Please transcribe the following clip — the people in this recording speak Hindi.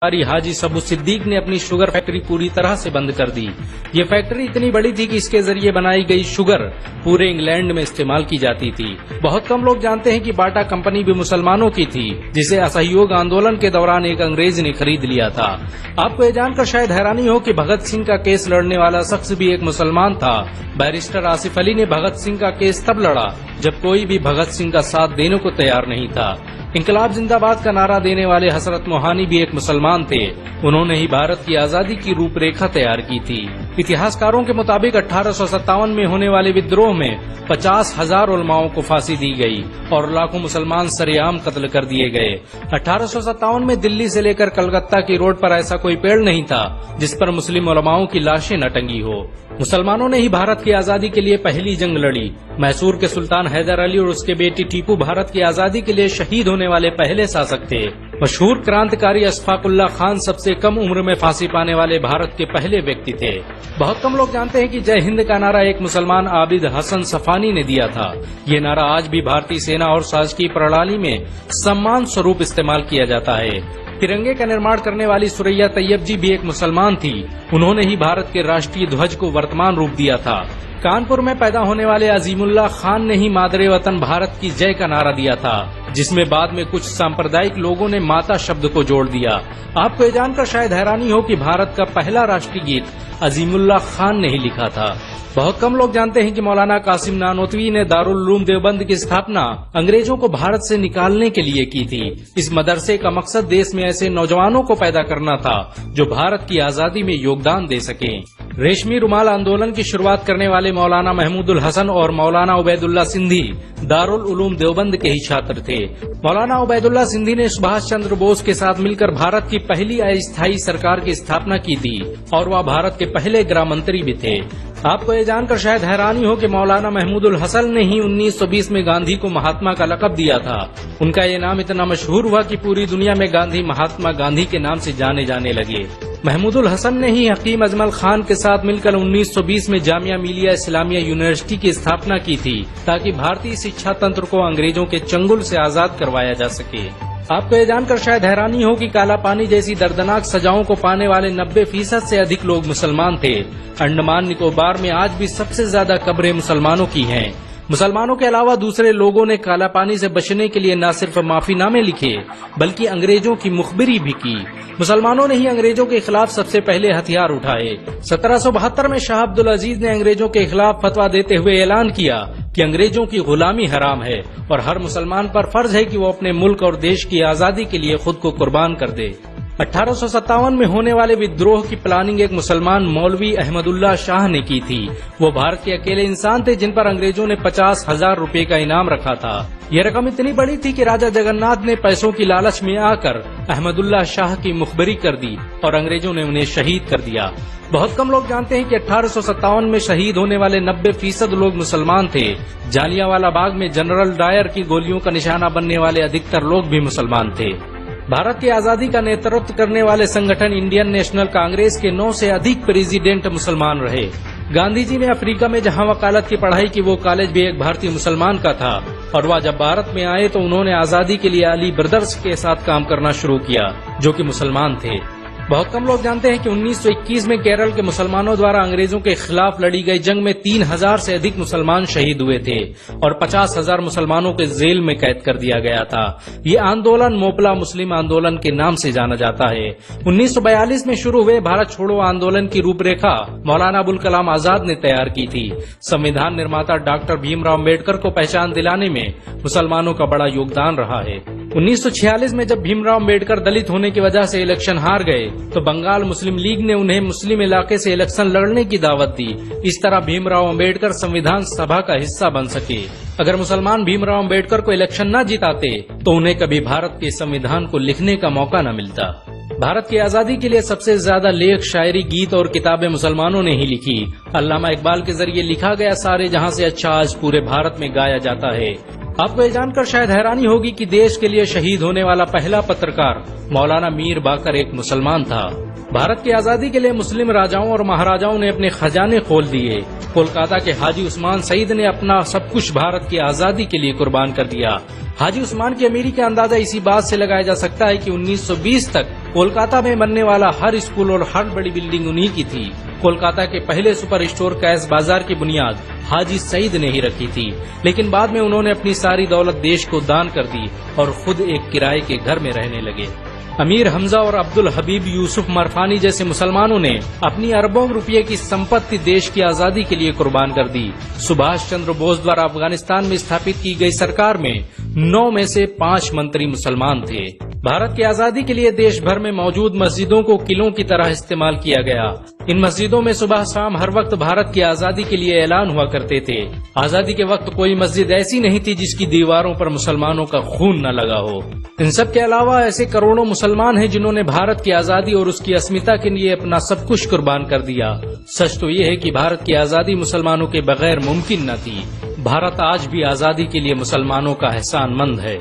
हाजी सबू सिद्दीक ने अपनी शुगर फैक्ट्री पूरी तरह से बंद कर दी। ये फैक्ट्री इतनी बड़ी थी कि इसके जरिए बनाई गई शुगर पूरे इंग्लैंड में इस्तेमाल की जाती थी। बहुत कम लोग जानते हैं कि बाटा कंपनी भी मुसलमानों की थी, जिसे असहयोग आंदोलन के दौरान एक अंग्रेज ने खरीद लिया था। आपको ये जानकर शायद हैरानी हो कि भगत सिंह का केस लड़ने वाला शख्स भी एक मुसलमान था। बैरिस्टर आसिफ अली ने भगत सिंह का केस तब लड़ा जब कोई भी भगत सिंह का साथ देने को तैयार नहीं था। इंकलाब जिंदाबाद का नारा देने वाले हसरत मोहानी भी एक मुसलमान थे। उन्होंने ही भारत की आजादी की रूपरेखा तैयार की थी। इतिहासकारों के मुताबिक 1857 में होने वाले विद्रोह में 50,000 उलमाओं को फांसी दी गई और लाखों मुसलमान सरेआम कत्ल कर दिए गए। 1857 में दिल्ली से लेकर कलकत्ता की रोड पर ऐसा कोई पेड़ नहीं था जिस पर मुस्लिम उलमाओं की लाशें न टंगी हो। मुसलमानों ने ही भारत की आजादी के लिए पहली जंग लड़ी। मैसूर के सुल्तान हैदर अली और उसके बेटी टीपू भारत की आजादी के लिए शहीद होने वाले पहले शासक थे। मशहूर क्रांतिकारी अशफाकुल्लाह खान सबसे कम उम्र में फांसी पाने वाले भारत के पहले व्यक्ति थे। बहुत कम लोग जानते हैं कि जय हिंद का नारा एक मुसलमान आबिद हसन सफानी ने दिया था। ये नारा आज भी भारतीय सेना और शासकीय प्रणाली में सम्मान स्वरूप इस्तेमाल किया जाता है। तिरंगे का निर्माण करने वाली सुरैया तैयब जी भी एक मुसलमान थी। उन्होंने ही भारत के राष्ट्रीय ध्वज को वर्तमान रूप दिया था। कानपुर में पैदा होने वाले अजीमुल्लाह खान ने ही मादरे वतन भारत की जय का नारा दिया था, जिसमें बाद में कुछ सांप्रदायिक लोगों ने माता शब्द को जोड़ दिया। आपको ये जानकर शायद हैरानी हो कि भारत का पहला राष्ट्रीय गीत अजीमुल्लाह खान ने ही लिखा था। बहुत कम लोग जानते हैं कि मौलाना कासिम नानोतवी ने दारुल उलूम देवबंद की स्थापना अंग्रेजों को भारत से निकालने के लिए की थी। इस मदरसे का मकसद देश में ऐसे नौजवानों को पैदा करना था जो भारत की आजादी में योगदान दे सकें। रेशमी रुमाल आंदोलन की शुरुआत करने वाले मौलाना महमूदुल हसन और मौलाना उबैदुल्ला सिंधी दारुल उलूम देवबंद के ही छात्र थे। मौलाना उबैदुल्ला सिंधी ने सुभाष चंद्र बोस के साथ मिलकर भारत की पहली अस्थायी सरकार की स्थापना की थी और वह भारत के पहले गृह मंत्री भी थे। आपको ये जानकर शायद हैरानी हो कि मौलाना महमूदुल हसन ने ही 1920 में गांधी को महात्मा का लक़ब दिया था। उनका ये नाम इतना मशहूर हुआ कि पूरी दुनिया में गांधी महात्मा गांधी के नाम से जाने जाने लगे। महमूदुल हसन ने ही हकीम अजमल खान के साथ मिलकर 1920 में जामिया मिलिया इस्लामिया यूनिवर्सिटी की स्थापना की थी, ताकि भारतीय शिक्षा तंत्र को अंग्रेजों के चंगुल से आजाद करवाया जा सके। आपको ये जानकर शायद हैरानी हो कि काला पानी जैसी दर्दनाक सजाओं को पाने वाले 90% से अधिक लोग मुसलमान थे। अंडमान निकोबार में आज भी सबसे ज्यादा कब्रें मुसलमानों की हैं। मुसलमानों के अलावा दूसरे लोगों ने काला पानी से बचने के लिए न सिर्फ माफीनामे लिखे बल्कि अंग्रेजों की मुखबिरी भी की। मुसलमानों ने ही अंग्रेजों के खिलाफ सबसे पहले हथियार उठाए। 1772 में शाह अब्दुल अजीज ने अंग्रेजों के खिलाफ फतवा देते हुए ऐलान किया कि अंग्रेजों की गुलामी हराम है और हर मुसलमान पर फर्ज है कि वो अपने मुल्क और देश की आजादी के लिए खुद को कुर्बान कर दे। 1857 में होने वाले विद्रोह की प्लानिंग एक मुसलमान मौलवी अहमदुल्ला शाह ने की थी। वो भारत के अकेले इंसान थे जिन पर अंग्रेजों ने 50,000 रुपए का इनाम रखा था। यह रकम इतनी बड़ी थी कि राजा जगन्नाथ ने पैसों की लालच में आकर अहमदुल्ला शाह की मुखबरी कर दी और अंग्रेजों ने उन्हें शहीद कर दिया। बहुत कम लोग जानते हैं कि 1857 में शहीद होने वाले 90% लोग मुसलमान थे। जालियांवाला बाग में जनरल डायर की गोलियों का निशाना बनने वाले अधिकतर लोग भी मुसलमान थे। भारत की आजादी का नेतृत्व करने वाले संगठन इंडियन नेशनल कांग्रेस के 9 से अधिक प्रेसिडेंट मुसलमान रहे। गांधी जी ने अफ्रीका में जहां वकालत की पढ़ाई की, वो कॉलेज भी एक भारतीय मुसलमान का था और वह जब भारत में आए तो उन्होंने आजादी के लिए अली ब्रदर्स के साथ काम करना शुरू किया, जो कि मुसलमान थे। बहुत कम लोग जानते हैं कि 1921 में केरल के मुसलमानों द्वारा अंग्रेजों के खिलाफ लड़ी गई जंग में 3000 से अधिक मुसलमान शहीद हुए थे और 50,000 मुसलमानों के जेल में कैद कर दिया गया था। ये आंदोलन मोपला मुस्लिम आंदोलन के नाम से जाना जाता है। 1942 में शुरू हुए भारत छोड़ो आंदोलन की रूपरेखा मौलाना अबुल कलाम आजाद ने तैयार की थी। संविधान निर्माता डॉक्टर भीमराव अम्बेडकर को पहचान दिलाने में मुसलमानों का बड़ा योगदान रहा है। 1946 में जब भीमराव अम्बेडकर दलित होने की वजह से इलेक्शन हार गए तो बंगाल मुस्लिम लीग ने उन्हें मुस्लिम इलाके से इलेक्शन लड़ने की दावत दी। इस तरह भीमराव अम्बेडकर संविधान सभा का हिस्सा बन सके। अगर मुसलमान भीमराव अम्बेडकर को इलेक्शन न जिताते तो उन्हें कभी भारत के संविधान को लिखने का मौका न मिलता। भारत की आजादी के लिए सबसे ज्यादा लेख, शायरी, गीत और किताबें मुसलमानों ने ही लिखी। अल्लामा इकबाल के जरिए लिखा गया सारे जहां से अच्छा आज पूरे भारत में गाया जाता है। आपको ये जानकर शायद हैरानी होगी कि देश के लिए शहीद होने वाला पहला पत्रकार मौलाना मीर बाकर एक मुसलमान था। भारत की आजादी के लिए मुस्लिम राजाओं और महाराजाओं ने अपने खजाने खोल दिए। कोलकाता के हाजी उस्मान सईद ने अपना सब कुछ भारत की आजादी के लिए कुर्बान कर दिया। हाजी उस्मान की अमीरी का अंदाजा इसी बात से लगाया जा सकता है कि 1920 तक कोलकाता में बनने वाला हर स्कूल और हर बड़ी बिल्डिंग उन्हीं की थी। कोलकाता के पहले सुपर स्टोर कैश बाजार की बुनियाद हाजी सईद ने ही रखी थी, लेकिन बाद में उन्होंने अपनी सारी दौलत देश को दान कर दी और खुद एक किराए के घर में रहने लगे। अमीर हमजा और अब्दुल हबीब यूसुफ मरफानी जैसे मुसलमानों ने अपनी अरबों रुपये की संपत्ति देश की आजादी के लिए कुर्बान कर दी। सुभाष चंद्र बोस द्वारा अफगानिस्तान में स्थापित की गई सरकार में 9 में से 5 मंत्री मुसलमान थे। भारत की आजादी के लिए देश भर में मौजूद मस्जिदों को किलों की तरह इस्तेमाल किया गया। इन मस्जिदों में सुबह शाम हर वक्त भारत की आजादी के लिए ऐलान हुआ करते थे। आजादी के वक्त कोई मस्जिद ऐसी नहीं थी जिसकी दीवारों पर मुसलमानों का खून न लगा हो। इन सब के अलावा ऐसे करोड़ों मुसलमान हैं जिन्होंने भारत की आजादी और उसकी अस्मिता के लिए अपना सब कुछ कुर्बान कर दिया। सच तो ये है कि भारत की आजादी मुसलमानों के बगैर मुमकिन न थी। भारत आज भी आजादी के लिए मुसलमानों का एहसानमंद है।